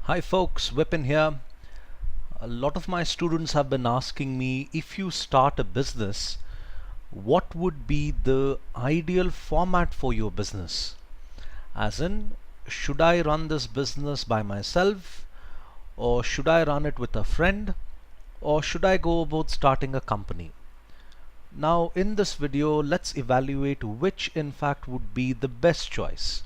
Hi folks, Vipin here. A lot of my students have been asking me, if you start a business, what would be the ideal format for your business? As in, should I run this business by myself, or should I run it with a friend, or should I go about starting a company? Now in this video, let's evaluate which in fact would be the best choice.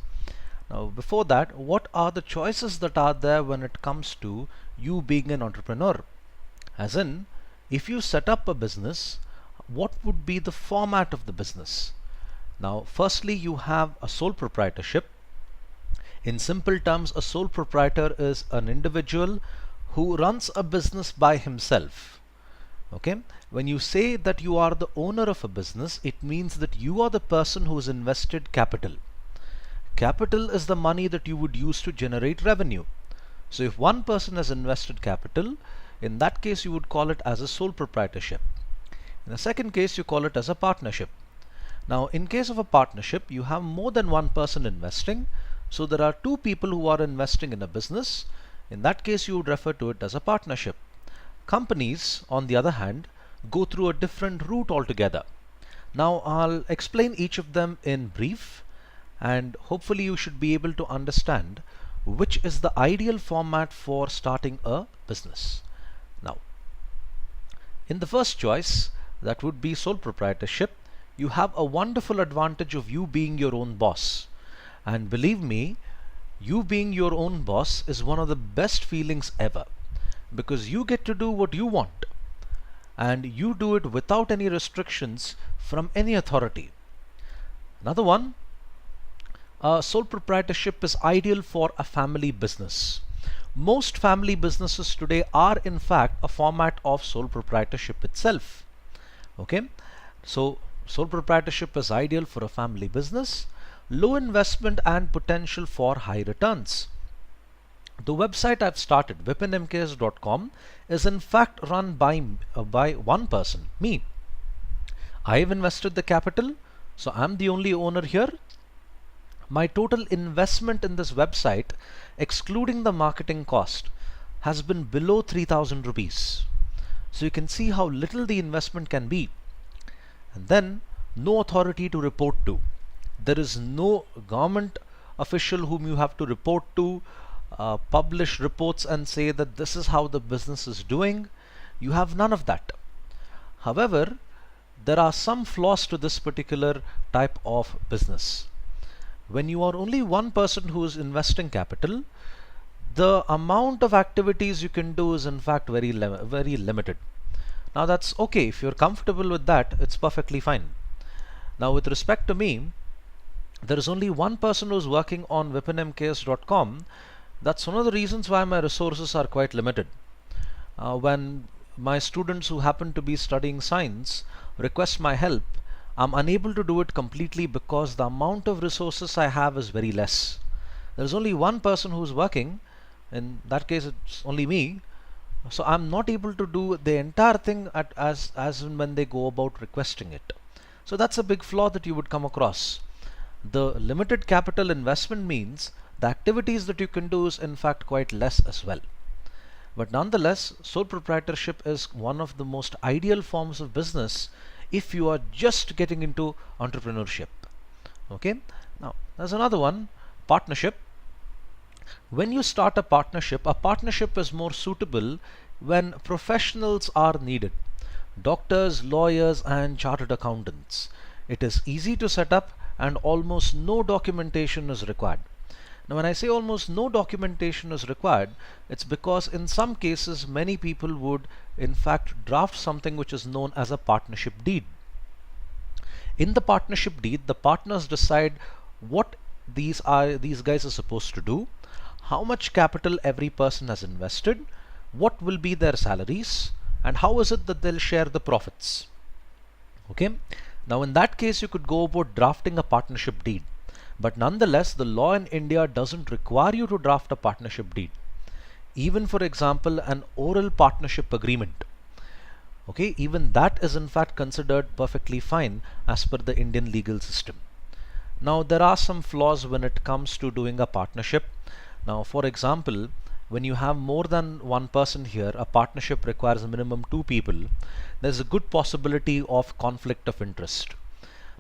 Now before that, what are the choices that are there when it comes to you being an entrepreneur? As in, if you set up a business, what would be the format of the business? Now firstly, you have a sole proprietorship. In simple terms, a sole proprietor is an individual who runs a business by himself. Okay, when you say that you are the owner of a business, it means that you are the person who has invested capital. Capital is the money that you would use to generate revenue. So if one person has invested capital, in that case you would call it as a sole proprietorship. In the second case, you call it as a partnership. Now in case of a partnership, you have more than one person investing. So there are two people who are investing in a business. In that case, you would refer to it as a partnership. Companies, on the other hand, go through a different route altogether. Now I'll explain each of them in brief, and hopefully you should be able to understand which is the ideal format for starting a business. Now, in the first choice, that would be sole proprietorship, you have a wonderful advantage of you being your own boss. And believe me, you being your own boss is one of the best feelings ever, because you get to do what you want and you do it without any restrictions from any authority. Another one, sole proprietorship is ideal for a family business. Most family businesses today are in fact a format of sole proprietorship itself. Okay, so sole proprietorship is ideal for a family business, low investment and potential for high returns. The website I've started, vipinmks.com, is in fact run by one person, me. I've invested the capital, so I'm the only owner here. My total investment in this website, excluding the marketing cost, has been below 3,000 rupees. So you can see how little the investment can be. And then, no authority to report to. There is no government official whom you have to report to, publish reports and say that this is how the business is doing. You have none of that. However, there are some flaws to this particular type of business. When you are only one person who is investing capital, the amount of activities you can do is in fact very limited. Now that's okay. If you're comfortable with that, it's perfectly fine. Now with respect to me, there is only one person who's working on vipinmks.com. That's one of the reasons why my resources are quite limited. When my students who happen to be studying science request my help, I'm unable to do it completely because the amount of resources I have is very less. There's only one person who's working. In that case, it's only me. So I'm not able to do the entire thing as and when they go about requesting it. So that's a big flaw that you would come across. The limited capital investment means the activities that you can do is in fact quite less as well. But nonetheless, sole proprietorship is one of the most ideal forms of business if you are just getting into entrepreneurship. Okay, now there's another one, partnership. When you start a partnership is more suitable when professionals are needed. Doctors, lawyers and chartered accountants. It is easy to set up and almost no documentation is required. Now when I say almost no documentation is required, it's because in some cases many people would in fact draft something which is known as a partnership deed. In the partnership deed, the partners decide what these guys are supposed to do, how much capital every person has invested, what will be their salaries, and how is it that they'll share the profits. Okay, now in that case you could go about drafting a partnership deed. But nonetheless, the law in India doesn't require you to draft a partnership deed. Even for example, an oral partnership agreement. Okay, even that is in fact considered perfectly fine as per the Indian legal system. Now there are some flaws when it comes to doing a partnership. Now for example, when you have more than one person here, a partnership requires a minimum two people. There's a good possibility of conflict of interest.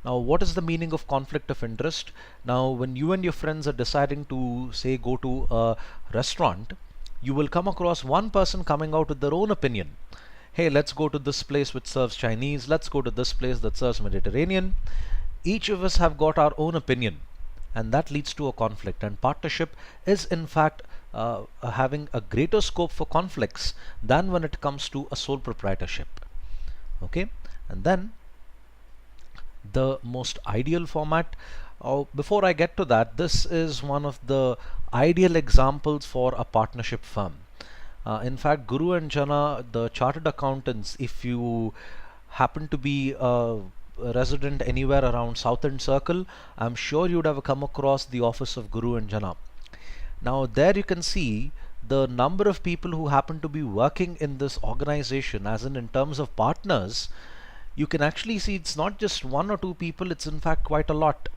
Now, what is the meaning of conflict of interest? Now, when you and your friends are deciding to, say, go to a restaurant, you will come across one person coming out with their own opinion. Hey, let's go to this place which serves Chinese, let's go to this place that serves Mediterranean. Each of us have got our own opinion, and that leads to a conflict. And partnership is in fact having a greater scope for conflicts than when it comes to a sole proprietorship. Okay, and then the most ideal format. Before I get to that, this is one of the ideal examples for a partnership firm. In fact, Guru and Jana, the chartered accountants, if you happen to be a resident anywhere around Southern Circle, I'm sure you'd have come across the office of Guru and Jana. Now there you can see the number of people who happen to be working in this organization, as in terms of partners. You can actually see it's not just one or two people, it's in fact quite a lot.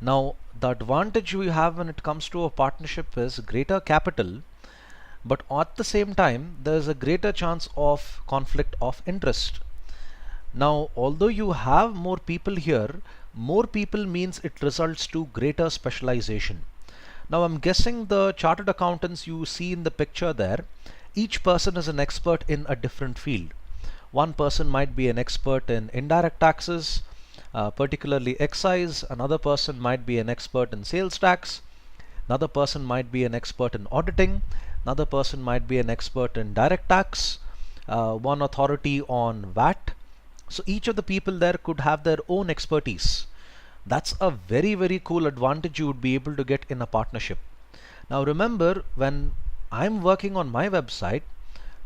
Now the advantage we have when it comes to a partnership is greater capital, but at the same time there's a greater chance of conflict of interest. Now, although you have more people here, more people means it results to greater specialization. Now, I'm guessing the chartered accountants you see in the picture there, each person is an expert in a different field. One person might be an expert in indirect taxes, particularly excise. Another person might be an expert in sales tax. Another person might be an expert in auditing. Another person might be an expert in direct tax. One authority on VAT. So each of the people there could have their own expertise. That's a very, very cool advantage you would be able to get in a partnership. Now remember, when I'm working on my website,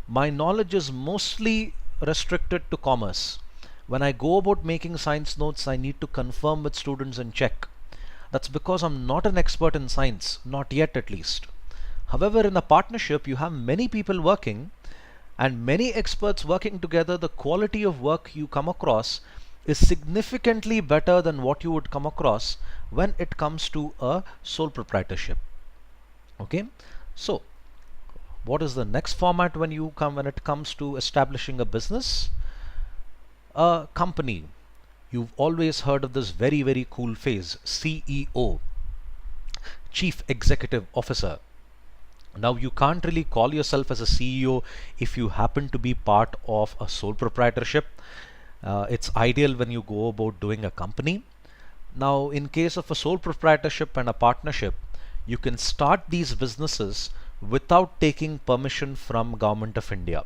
my knowledge is mostly restricted to commerce. When I go about making science notes, I need to confirm with students and check. That's because I'm not an expert in science, not yet at least. However, in a partnership, you have many people working and many experts working together. The quality of work you come across is significantly better than what you would come across when it comes to a sole proprietorship. Okay, so what is the next format when it comes to establishing a business? A company. You've always heard of this very, very cool phrase, CEO, Chief Executive Officer. Now you can't really call yourself as a CEO if you happen to be part of a sole proprietorship. It's ideal when you go about doing a company. Now in case of a sole proprietorship and a partnership, you can start these businesses without taking permission from Government of India.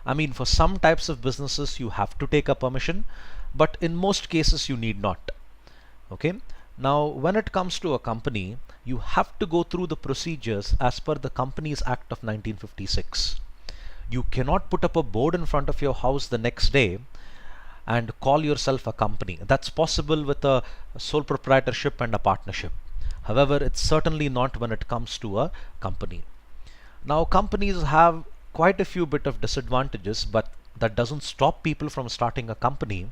I mean, for some types of businesses you have to take a permission, but in most cases you need not. Okay. Now when it comes to a company, you have to go through the procedures as per the Companies Act of 1956. You cannot put up a board in front of your house the next day and call yourself a company. That's possible with a sole proprietorship and a partnership. However, it's certainly not when it comes to a company. Now companies have quite a few bit of disadvantages, but that doesn't stop people from starting a company.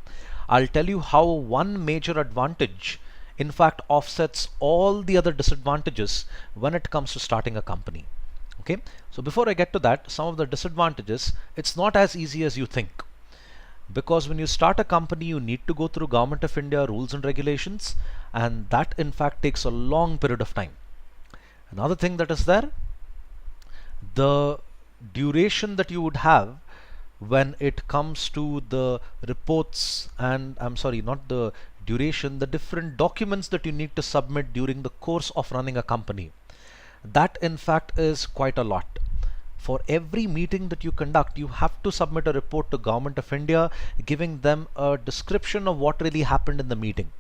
I'll tell you how one major advantage in fact offsets all the other disadvantages when it comes to starting a company. Okay, so before I get to that, some of the disadvantages, it's not as easy as you think, because when you start a company you need to go through Government of India rules and regulations, and that in fact takes a long period of time. Another thing that is there, the duration that you would have when it comes to the reports, and I'm sorry, not the duration, the different documents that you need to submit during the course of running a company. That in fact is quite a lot. For every meeting that you conduct, you have to submit a report to Government of India giving them a description of what really happened in the meeting.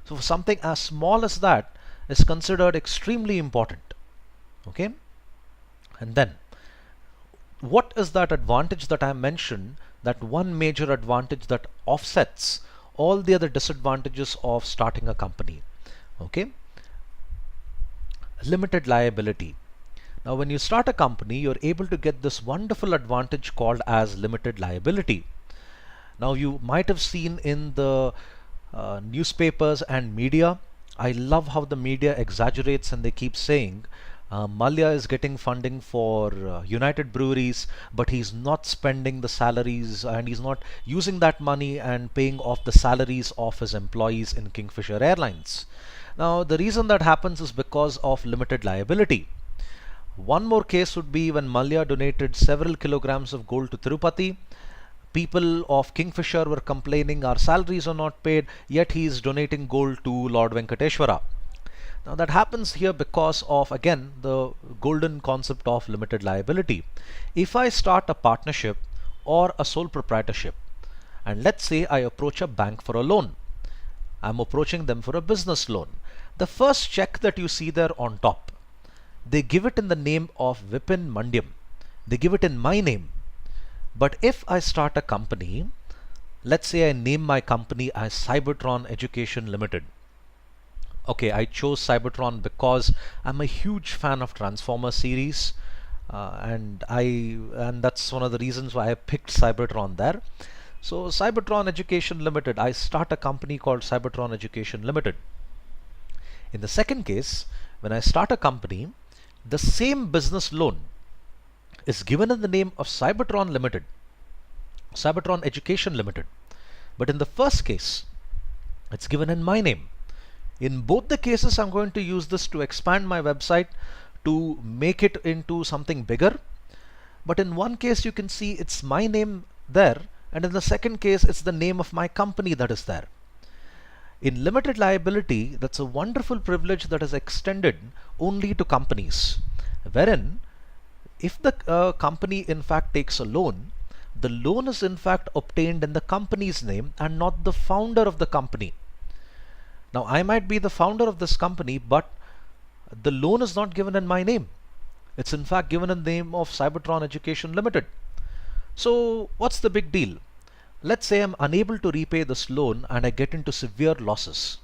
So for something as small as that is considered extremely important. Okay, and then what is that advantage that I mentioned, that one major advantage that offsets all the other disadvantages of starting a company? Okay, limited liability. Now when you start a company, you're able to get this wonderful advantage called as limited liability. Now you might have seen in the newspapers and media, I love how the media exaggerates and they keep saying Malia is getting funding for United Breweries, but he's not spending the salaries and he's not using that money and paying off the salaries of his employees in Kingfisher Airlines. Now, the reason that happens is because of limited liability. One more case would be when Malia donated several kilograms of gold to Tirupati. People of Kingfisher were complaining our salaries are not paid, yet he is donating gold to Lord Venkateshwara. Now that happens here because of, again, the golden concept of limited liability. If I start a partnership or a sole proprietorship, and let's say I approach a bank for a loan, I'm approaching them for a business loan. The first check that you see there on top, they give it in the name of Vipin Mandyam. They give it in my name. But if I start a company, let's say I name my company as Cybertron Education Limited. Okay, I chose Cybertron because I'm a huge fan of Transformer series, and that's one of the reasons why I picked Cybertron there. So Cybertron Education Limited, I start a company called Cybertron Education Limited. In the second case, when I start a company, the same business loan is given in the name of Cybertron Limited, Cybertron Education Limited. But in the first case, it's given in my name. In both the cases, I'm going to use this to expand my website, to make it into something bigger. But in one case, you can see it's my name there, and in the second case, it's the name of my company that is there. In limited liability, that's a wonderful privilege that is extended only to companies, wherein if the company in fact takes a loan, the loan is in fact obtained in the company's name and not the founder of the company. Now, I might be the founder of this company, but the loan is not given in my name. It's in fact given in the name of Cybertron Education Limited. So what's the big deal? Let's say I'm unable to repay this loan and I get into severe losses.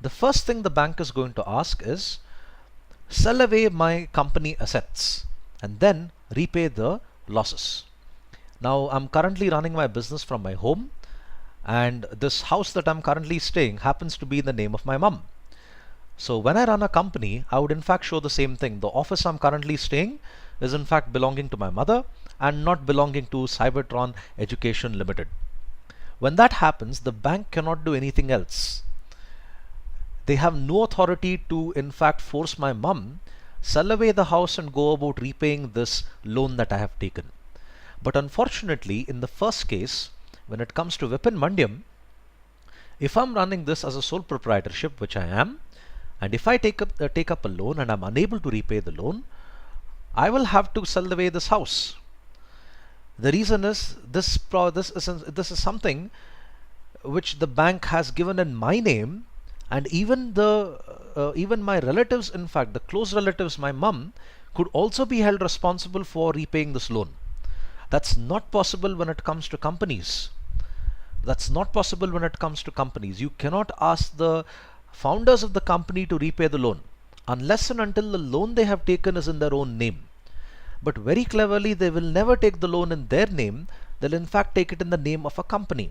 The first thing the bank is going to ask is, sell away my company assets and then repay the losses. Now, I'm currently running my business from my home, and this house that I'm currently staying happens to be in the name of my mum. So when I run a company, I would in fact show the same thing. The office I'm currently staying is in fact belonging to my mother and not belonging to Cybertron Education Limited. When that happens, the bank cannot do anything else. They have no authority to in fact force my mum sell away the house and go about repaying this loan that I have taken. But unfortunately, in the first case, when it comes to Vipin Mandyam, if I'm running this as a sole proprietorship, which I am, and if I take up a loan and I'm unable to repay the loan, I will have to sell away this house. The reason is this is something which the bank has given in my name, and even my relatives, in fact the close relatives, my mum, could also be held responsible for repaying this loan. That's not possible when it comes to companies. That's not possible when it comes to companies. You cannot ask the founders of the company to repay the loan unless and until the loan they have taken is in their own name. But very cleverly, they will never take the loan in their name. They'll in fact take it in the name of a company.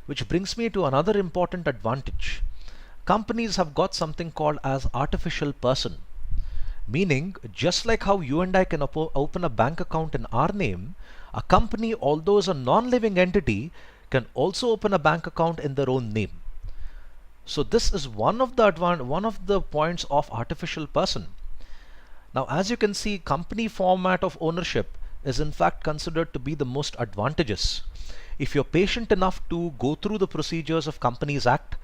Which brings me to another important advantage. Companies have got something called as artificial person. Meaning, just like how you and I can open a bank account in our name, a company, although is a non-living entity, can also open a bank account in their own name. So this is one of the points of artificial person. Now, as you can see, company format of ownership is in fact considered to be the most advantageous. If you're patient enough to go through the procedures of Companies Act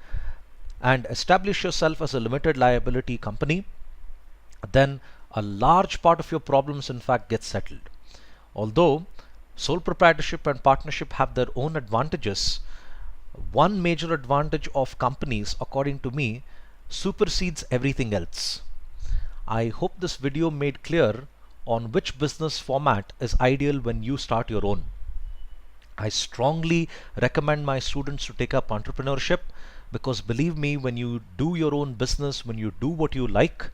and establish yourself as a limited liability company, then a large part of your problems in fact get settled. Although sole proprietorship and partnership have their own advantages, one major advantage of companies, according to me, supersedes everything else. I hope this video made clear on which business format is ideal when you start your own. I strongly recommend my students to take up entrepreneurship, because believe me, when you do your own business, when you do what you like,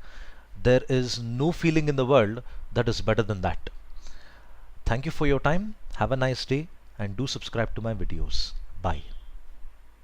there is no feeling in the world that is better than that. Thank you for your time. Have a nice day and do subscribe to my videos. Bye.